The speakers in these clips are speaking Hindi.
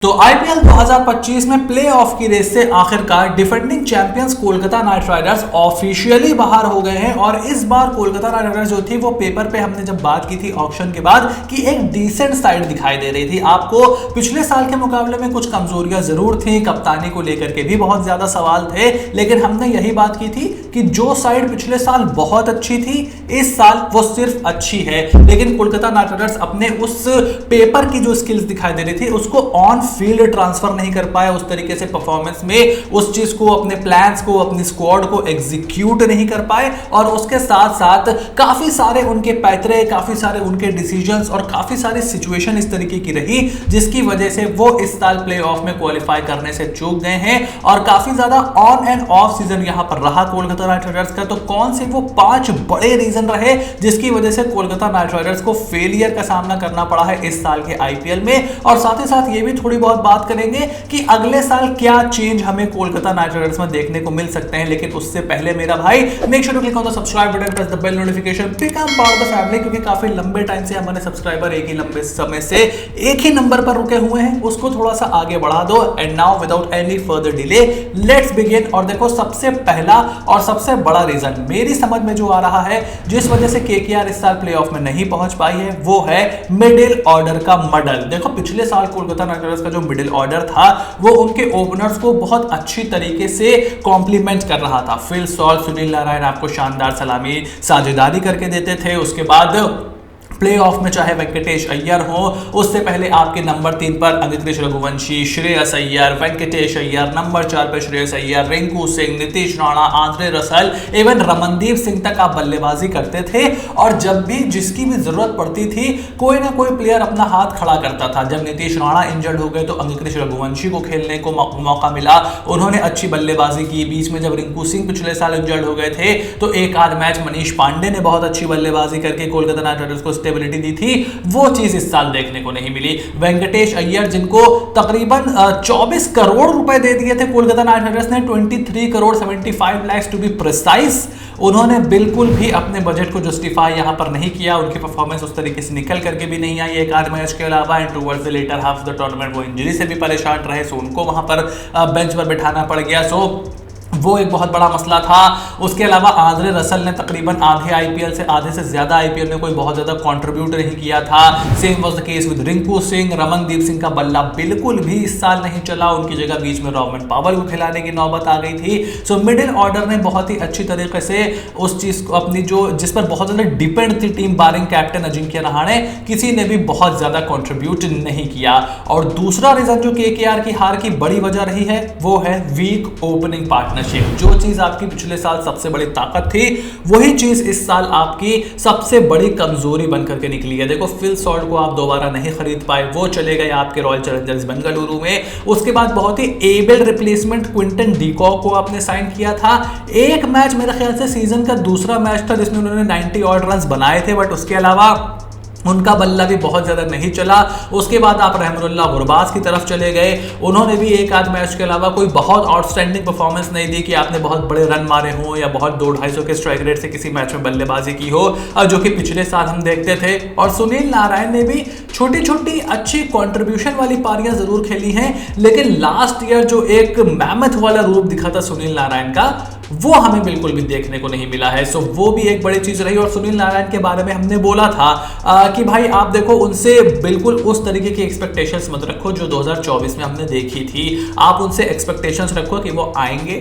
तो आईपीएल 2025 में प्लेऑफ की रेस से आखिरकार defending champions Kolkata night Riders officially बाहर हो गए हैं। और इस बार कोलकाता नाइट राइडर्स जो थी वो पेपर पे हमने जब बात की थी ऑक्शन के बाद कि एक डिसेंट साइड दिखाई दे रही थी। आपको पिछले साल के मुकाबले में कुछ कमजोरियां जरूर थी, कप्तानी को लेकर के भी बहुत ज्यादा सवाल थे, लेकिन हमने यही बात की थी कि जो साइड पिछले साल बहुत अच्छी थी इस साल वो सिर्फ अच्छी है। लेकिन कोलकाता नाइट राइडर्स अपने उस पेपर की जो स्किल्स दिखाई दे रही थी उसको ऑन फील्ड ट्रांसफर नहीं कर पाए, उस तरीके से परफॉर्मेंस में उस चीज को, अपने प्लान्स को, अपनी स्क्वाड को एग्जीक्यूट नहीं कर पाए। और उसके साथ साथ काफी सारे उनके पैतरे, काफी सारे उनके डिसीजंस और काफी सारी सिचुएशन इस तरीके की रही जिसकी वजह से वो इस साल प्लेऑफ में क्वालिफाई करने से चूक गए हैं। और काफी ज्यादा ऑन एंड ऑफ सीजन यहां पर रहा कोलकाता नाइट राइडर्स का। तो कौन से वो 5 बड़े रीजन रहे जिसकी वजह से कोलकाता नाइट राइडर्स को फेलियर का सामना करना पड़ा है इस साल के आईपीएल में। और साथ ही साथ ये भी थोड़ी बहुत बात करेंगे कि अगले साल क्या चेंज हमें कोलकाता नाइट राइडर्स में देखने को मिल सकते हैं। लेकिन उससे पहले मेरा भाई make sure to click on the subscribe button, press the bell notification, become part of the family, क्योंकि काफी लंबे टाइम से हमारे सब्सक्राइबर एक ही लंबे समय से एक ही नंबर पर रुके हुए हैं, उसको थोड़ा सा आगे बढ़ा दो। And now without any further delay let's begin. और देखो सबसे पहला और सबसे बड़ा रीजन मेरी समझ में जो आ रहा है जिस वजह से केकेआर इस साल प्लेऑफ में नहीं पहुंच पाई है वो है मिडिल ऑर्डर का मडल। देखो पिछले साल कोलकाता नाइट राइडर्स का जो मिडिल ऑर्डर था वो उनके ओपनर्स को बहुत अच्छी तरीके से कॉम्प्लीमेंट कर रहा था। फिल सॉल्ट, सुनील नारायण आपको शानदार सलामी साझेदारी करके देते थे। उसके बाद प्लेऑफ में चाहे वेंकटेश अय्यर हो, उससे पहले आपके नंबर 3 पर अनिकेश रघुवंशी, श्रेयस अय्यर, वेंकटेश अय्यर, नंबर 4 पर Shreyas Iyer, Rinku Singh, Nitish Rana, Andre Russell, even Ramandeep Singh तक आप बल्लेबाजी करते थे। और जब भी जिसकी भी जरूरत पड़ती थी कोई ना कोई प्लेयर अपना हाथ खड़ा करता था। जब नीतीश राणा इंजर्ड हो गए तो अनिकेश रघुवंशी को खेलने को मौका मिला, उन्होंने अच्छी बल्लेबाजी की। बीच में जब रिंकू सिंह पिछले साल इंजर्ड हो गए थे तो एक आध मैच मनीष पांडे ने बहुत अच्छी बल्लेबाजी करके कोलकाता नाइट राइडर्स को स्टेबिलिटी दी थी, वो चीज इस साल देखने को नहीं मिली। वेंकटेश अय्यर जिनको तकरीबन 24 करोड़ रुपए दे दिए थे कोलकाता नाइट राइडर्स ने, 23 crore 75 lakh to be precise, उन्होंने बिल्कुल भी अपने बजट को जस्टिफाई यहां पर नहीं किया। उनकी परफॉर्मेंस उस तरीके से निकल करके भी नहीं आई एक आध मैच के अलावा। And towards the latter half of the tournament वो इंजरी से भी परेशान रहे, सो उनको वहां पर बेंच पर बिठाना पड़ गया। सो वो एक बहुत बड़ा मसला था। उसके अलावा आंद्रे रसल ने तकरीबन आधे आईपीएल से, आधे से ज्यादा आईपीएल में कोई बहुत ज्यादा कंट्रीब्यूट नहीं किया था। Same was the case with Rinku Singh. Ramandeep Singh का बल्ला बिल्कुल भी इस साल नहीं चला, उनकी जगह बीच में रॉबर्ट पावल को खिलाने की नौबत आ गई थी। सो मिडिल ऑर्डर ने बहुत ही अच्छी तरीके से उस चीज को अपनी जो जिस पर बहुत ज्यादा डिपेंड थी टीम बारिंग कैप्टन अजिंक्य रहाणे, किसी ने भी बहुत ज्यादा कंट्रीब्यूट नहीं किया। और दूसरा रीजन जो केकेआर की हार की बड़ी वजह रही है वो है वीक ओपनिंग पार्टनरशिप। जो चीज आपकी पिछले साल सबसे बड़ी ताकत थी वही चीज इस साल आपकी सबसे बड़ी कमजोरी बनकर के निकली है। देखो फिल सॉल्ट को आप दोबारा नहीं खरीद पाए, वो चले गए आपके रॉयल चैलेंजर्स बेंगलुरु में। उसके बाद बहुत he able replacement Quinton de Kock को आपने साइन किया था। एक मैच मेरे ख्याल से सीजन का दूसरा मैच था जिसमें उन्होंने 90 ऑड रन बनाए थे, बट उसके अलावा उनका बल्ला भी बहुत ज्यादा नहीं चला। उसके बाद आप रहमतुल्लाह गुरबाज की तरफ चले गए, उन्होंने भी एक आध मैच के अलावा कोई बहुत आउटस्टैंडिंग परफॉर्मेंस नहीं दी कि आपने बहुत बड़े रन मारे हो या बहुत 200-250 के स्ट्राइक रेट से किसी मैच में बल्लेबाजी की हो, जो कि पिछले साल हम देखते थे। और सुनील नारायण ने भी छोटी छोटी अच्छी कंट्रीब्यूशन वाली पारियां जरूर खेली हैं, लेकिन लास्ट ईयर जो एक मैमथ वाला रूप दिखा था सुनील नारायण का वो हमें बिल्कुल भी देखने को नहीं मिला है। सो वो भी एक बड़ी चीज रही। और सुनील नारायण के बारे में हमने बोला था कि भाई आप देखो उनसे बिल्कुल उस तरीके की एक्सपेक्टेशंस मत रखो जो 2024 में हमने देखी थी। आप उनसे एक्सपेक्टेशंस रखो कि वो आएंगे,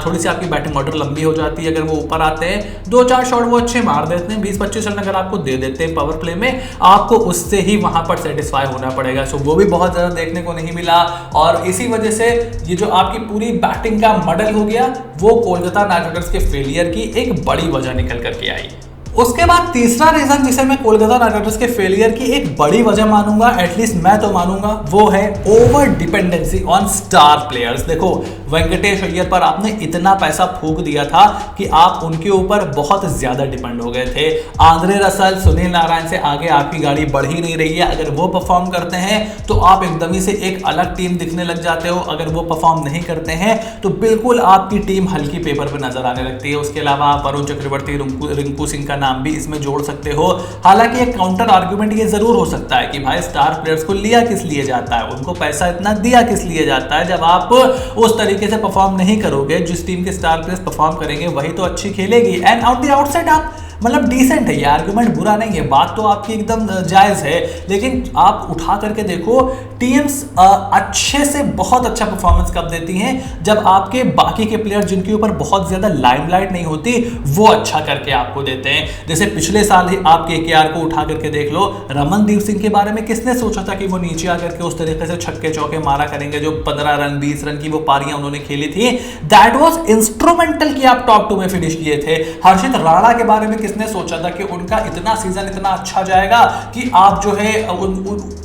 थोड़ी सी आपकी बैटिंग ऑर्डर लंबी हो जाती है, अगर वो ऊपर आते हैं 2-4 शॉट वो अच्छे मार देते हैं, 20-25 रन अगर आपको दे देते हैं पावर प्ले में, आपको उससे ही वहां पर सेटिस्फाई होना पड़ेगा। सो वो भी बहुत ज्यादा देखने को नहीं मिला। और इसी वजह से ये जो आपकी पूरी बैटिंग का मॉडल हो गया वो कोलकाता नाइट राइडर्स के फेलियर की एक बड़ी वजह निकल करके आई। उसके बाद तीसरा रीजन जिसे मैं कोलकाता नाइट राइडर्स के फेलियर की एक बड़ी वजह मानूंगा, एटलीस्ट मैं तो मानूंगा, वो है over dependency on star players. देखो वेंकटेश अय्यर पर आपने इतना पैसा फूंक दिया था कि आप उनके ऊपर बहुत ज्यादा डिपेंड हो गए थे। आंद्रे रसल, सुनील नारायण से आगे आपकी गाड़ी बढ़ ही नहीं रही है। अगर वो परफॉर्म करते हैं तो आप एकदम ही से एक अलग टीम दिखने लग जाते हो, अगर वो परफॉर्म नहीं करते हैं तो बिल्कुल आपकी टीम हल्की पेपर पर नजर आने लगती है। उसके अलावा आप वरुण चक्रवर्ती, रिंकू सिंह का नाम भी इसमें जोड़ सकते हो। हालांकि एक काउंटर आर्ग्यूमेंट ये जरूर हो सकता है कि भाई स्टार प्लेयर्स को लिया किस लिए जाता है, उनको पैसा इतना दिया किस लिए जाता है, जब आप उस तरीके से परफॉर्म नहीं करोगे, जिस टीम के स्टार प्लेयर्स परफॉर्म करेंगे वही तो अच्छी खेलेगी। एंड आउट द आउटसाइड आप मतलब डिसेंट है, ये आर्गुमेंट बुरा नहीं है, बात तो आपकी एकदम जायज है, लेकिन आप उठा करके देखो टीम्स अच्छे से बहुत अच्छा परफॉर्मेंस कब देती हैं, जब आपके बाकी के प्लेयर जिनके ऊपर बहुत ज्यादा लाइमलाइट नहीं होती वो अच्छा करके आपको देते हैं। जैसे पिछले साल ही आप केकेआर को उठा करके देख लो, रमनदीप सिंह के बारे में किसने सोचा था कि वो नीचे आकर के उस तरीके से छक्के चौके मारा करेंगे, जो 15 रन 20 रन की वो पारियां उन्होंने खेली थी, दैट वाज इंस्ट्रूमेंटल कि आप टॉप 2 में फिनिश किए थे। हर्षित राणा के बारे में किसने सोचा था कि उनका इतना सीजन इतना अच्छा जाएगा कि आप जो है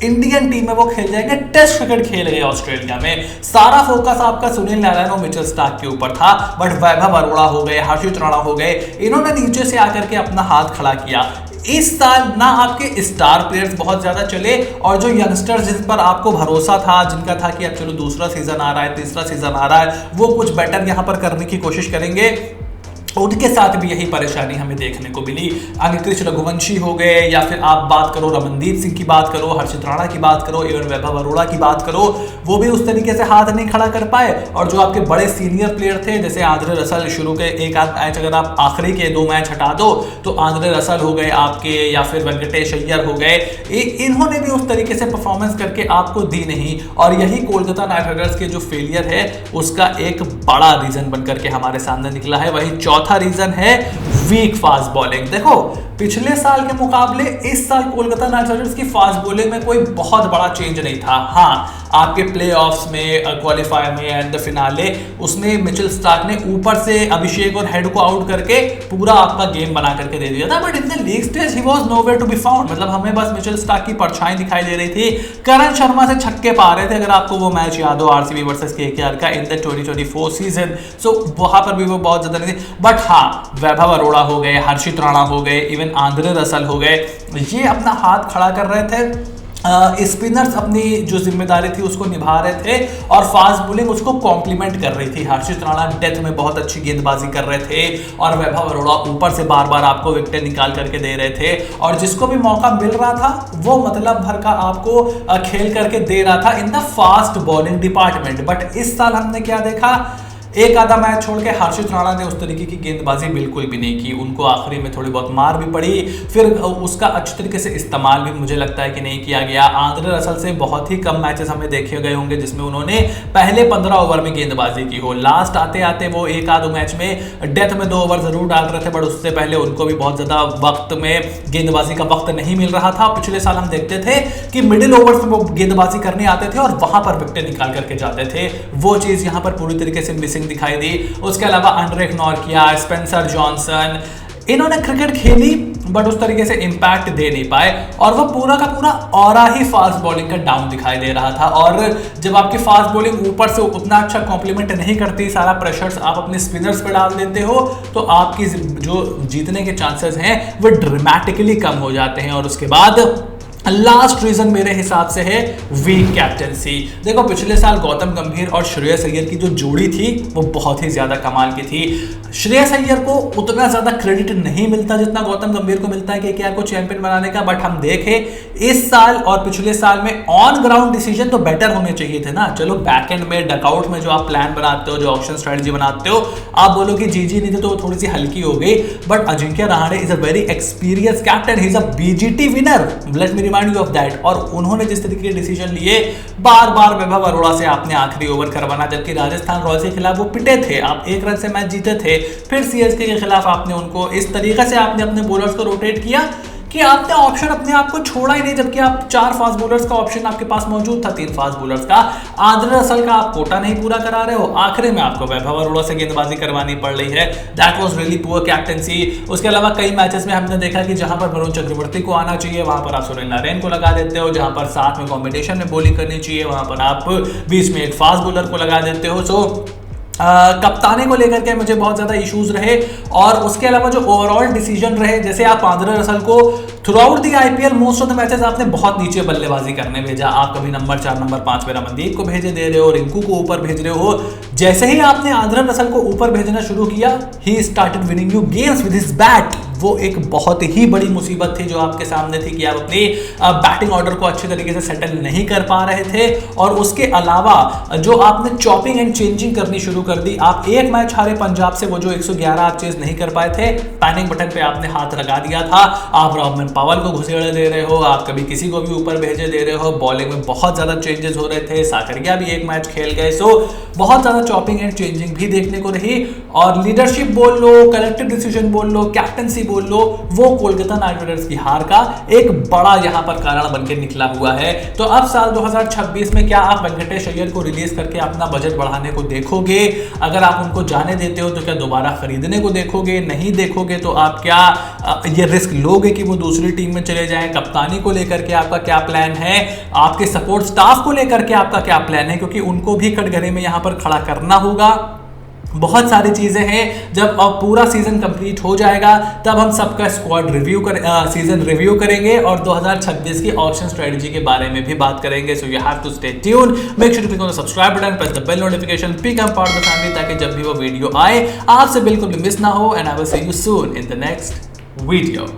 इंडियन टीम में वो खेल जाएंगे, टेस्ट क्रिकेट खेल गए ऑस्ट्रेलिया में। सारा फोकस आपका सुनील नारायण और मिचेल स्टार्क के ऊपर था, बट वैभव अरोड़ा हो गए, हर्षित राणा हो गए, इन्होंने नीचे से आकर के अपना हाथ खड़ा किया। इस साल ना आपके स्टार प्लेयर्स बहुत ज्यादा चले और जो यंगस्टर्स जिस पर आपको भरोसा था, जिनका था कि अब चलो दूसरा सीजन आ रहा है, तीसरा सीजन आ रहा है, वो कुछ बेटर यहां पर करने की कोशिश करेंगे, उनके साथ भी यही परेशानी हमें देखने को मिली। अंकित रघुवंशी हो गए, या फिर आप बात करो रमनदीप सिंह की बात करो, हर्षित राणा की बात करो, इवन वैभव अरोड़ा की बात करो, वो भी उस तरीके से हाथ नहीं खड़ा कर पाए। और जो आपके बड़े सीनियर प्लेयर थे जैसे आंद्रे रसल, शुरू के एक आध मैच अगर आप आखिरी के 2 मैच हटा दो तो आंद्रे रसल हो गए आपके, या फिर वेंकटेश अय्यर हो गए, इन्होंने भी उस तरीके से परफॉर्मेंस करके आपको दी नहीं। और यही कोलकाता नाइट राइडर्स के जो फेलियर है उसका एक बड़ा रीजन बनकर के हमारे सामने निकला है। वही चौथा रीजन है वीक फास्ट बॉलिंग। देखो पिछले साल के मुकाबले इस साल कोलकाता नाइट राइडर्स की फास्ट बॉलिंग में कोई बहुत बड़ा चेंज नहीं था। हाँ, आपके प्लेऑफ्स में, क्वालिफायर में एंड द फिनाले, उसमें मिचेल स्टार्क ने ऊपर से अभिषेक और हेड को आउट करके पूरा आपका गेम बना करके दे दिया था, but in the league stage ही was nowhere to be found. मतलब हमें बस मिचेल स्टार्क की परछाई दिखाई दे रही थी, करण शर्मा से छक्के पा रहे थे, अगर आपको वो मैच याद हो आरसीबी वर्सेस केकेआर का इन द 2024 सीजन, सो वहां पर भी वो बहुत ज्यादा नहीं थी। बट हाँ, वैभव अरोड़ा हो गए, हर्षित राणा हो गए, इवन आंद्रे रसल हो गए, ये अपना हाथ खड़ा कर रहे थे, स्पिनर्स अपनी जो जिम्मेदारी थी उसको निभा रहे थे और फास्ट बॉलिंग उसको कॉम्प्लीमेंट कर रही थी। हर्षित राणा डेथ में बहुत अच्छी गेंदबाजी कर रहे थे और वैभव अरोड़ा ऊपर से बार बार आपको विकेट निकाल करके दे रहे थे, और जिसको भी मौका मिल रहा था वो मतलब भर का आपको खेल करके दे रहा था in the fast bowling department. But इस साल हमने क्या देखा, एक आधा मैच छोड़ के हर्षित राणा ने उस तरीके की गेंदबाजी बिल्कुल भी नहीं की, उनको आखिरी में थोड़ी बहुत मार भी पड़ी, फिर उसका अच्छी तरीके से इस्तेमाल भी मुझे लगता है कि नहीं किया गया। आंद्रे रसल से बहुत ही कम मैचेस हमें देखे गए होंगे जिसमें उन्होंने पहले 15 ओवर में गेंदबाजी की हो। लास्ट आते आते वो एक आध मैच में डेथ में 2 ओवर जरूर डाल रहे थे, बट उससे पहले उनको भी बहुत ज्यादा वक्त में गेंदबाजी का वक्त नहीं मिल रहा था। पिछले साल हम देखते थे कि मिडिल ओवर्स में वो गेंदबाजी करने आते थे और वहां पर विकेट निकाल करके जाते थे, वो चीज यहां पर पूरी तरीके से मिसिंग दिखाई दी। उसके अलावा एंड्रिक नॉर्किया, स्पेंसर जॉनसन, इन्होंने क्रिकेट खेली बट उस तरीके से इंपैक्ट दे नहीं पाए, और वो पूरा का पूरा ऑरा ही फास्ट बॉलिंग का डाउन दिखाई दे रहा था। और जब आपकी फास्ट बॉलिंग ऊपर से उतना अच्छा कॉम्प्लीमेंट नहीं करती, सारा प्रेशर्स आप अपने स्पिनर्स पे डाल देते हो, तो आपकी जो जीतने के चांसेस हैं वो ड्रामेटिकली कम हो जाते हैं। और उसके बाद लास्ट रीजन मेरे हिसाब से है वीक कैप्टेंसी। देखो पिछले साल गौतम गंभीर और श्रेयस अय्यर की जो जोड़ी थी वो बहुत ही ज्यादा कमाल की थी। श्रेयस अय्यर को उतना ज्यादा क्रेडिट नहीं मिलता जितना गौतम गंभीर को मिलता है केकेआर को चैंपियन बनाने का, बट हम देखें इस साल और पिछले साल में ऑन ग्राउंड डिसीजन तो बेटर होने चाहिए थे ना। चलो बैक एंड में डकआउट में जो आप प्लान बनाते हो, जो ऑप्शन स्ट्रेटजी बनाते हो, आप बोलो कि जीजी नहीं थे तो वो थोड़ी सी हल्की हो गई, but Ajinkya Rahane is a very experience captain, he is a BGT winner, let me remind you of that. और उन्होंने जिस तरीके के डिसीजन लिए, बार बार वैभव अरोड़ा से आपने आखिरी ओवर करवाना, जबकि राजस्थान रॉयल्स के खिलाफ वो पिटे थे, आप 1 रन से मैच जीते थे, फिर सीएसके के खिलाफ आपने उनको इस तरीके से आपने अपने बॉलर्स को रोटेट किया कि आपने ऑप्शन अपने आप को छोड़ा ही नहीं, जबकि आप 4 फास्ट बॉलर्स का ऑप्शन आपके पास मौजूद था, 3 फास्ट बॉलर्स का। आंद्रे रसल का आप कोटा नहीं पूरा करा रहे हो, आखिरी में आपको वैभव अरोड़ा से गेंदबाजी करवानी पड़ रही है। That was really poor captaincy. उसके अलावा कई मैचेस में हमने देखा कि जहां पर वरुण चक्रवर्ती को आना चाहिए वहां पर आप सुनील नारायण को लगा देते हो, जहां पर साथ में कॉम्बिनेशन में बॉलिंग करनी चाहिए वहां पर आप बीच में एक फास्ट बॉलर को लगा देते हो। सो कप्तानी को लेकर के मुझे बहुत ज्यादा इश्यूज रहे, और उसके अलावा जो ओवरऑल डिसीजन रहे, जैसे आप आंद्रे रसल को through out the IPL most of the matches आपने बहुत नीचे बल्लेबाजी करने भेजा, आप कभी नंबर 4 नंबर 5 पे रमनदीप को भेजे दे रहे हो, रिंकू को ऊपर भेज रहे हो। जैसे ही आपने आंद्रे रसल को ऊपर भेजना शुरू किया, he started winning you games with his bat. वो एक बहुत ही बड़ी मुसीबत थी जो आपके सामने थी कि आप अपनी बैटिंग ऑर्डर को अच्छे तरीके से सेटल नहीं कर पा रहे थे। और उसके अलावा जो आपने चॉपिंग एंड चेंजिंग करनी शुरू कर दी, आप एक मैच हारे पंजाब से, वो जो 111 आप चेज नहीं कर पाए थे, पैनिक बटन पे आपने हाथ लगा दिया था। आप रॉबमन पावल को घुसेड़े दे रहे हो, आप कभी किसी को भी ऊपर भेजे दे रहे हो, बॉलिंग में बहुत ज्यादा चेंजेस हो रहे थे, साकरिया भी एक मैच खेल गए। सो बहुत ज्यादा चॉपिंग एंड चेंजिंग भी देखने को रही। और लीडरशिप बोल लो, कलेक्टिव डिसीजन बोल लो, कैप्टनसी बोल लो, वो कोलकाता नाइट राइडर्स की हार का एक बड़ा यहां पर कारण बनकर निकला हुआ है। तो अब साल 2026 में क्या आप वेंकटेश अय्यर को रिलीज करके अपना बजट बढ़ाने को देखोगे? अगर आप उनको जाने देते हो तो क्या दोबारा खरीदने को देखोगे? नहीं देखोगे तो आप क्या ये रिस्क लोगे कि वो दूसरी टीम में चले जाएं? कप्तानी को लेकर के आपका क्या प्लान है? आपके सपोर्ट स्टाफ को लेकर के आपका क्या प्लान है? क्योंकि उनको भी कटघरे में यहां पर खड़ा करना होगा। बहुत सारी चीजें हैं। जब पूरा सीजन कंप्लीट हो जाएगा तब हम सबका स्क्वाड रिव्यू सीजन रिव्यू करेंगे और 2026 की ऑप्शन स्ट्रेटजी के बारे में भी बात करेंगे। So you have to stay tune, make sure to click on the subscribe button, press the bell notification, become part of the family, ताकि जब भी वो वीडियो आए आपसे बिल्कुल भी मिस ना हो। And I will see you soon in the next video.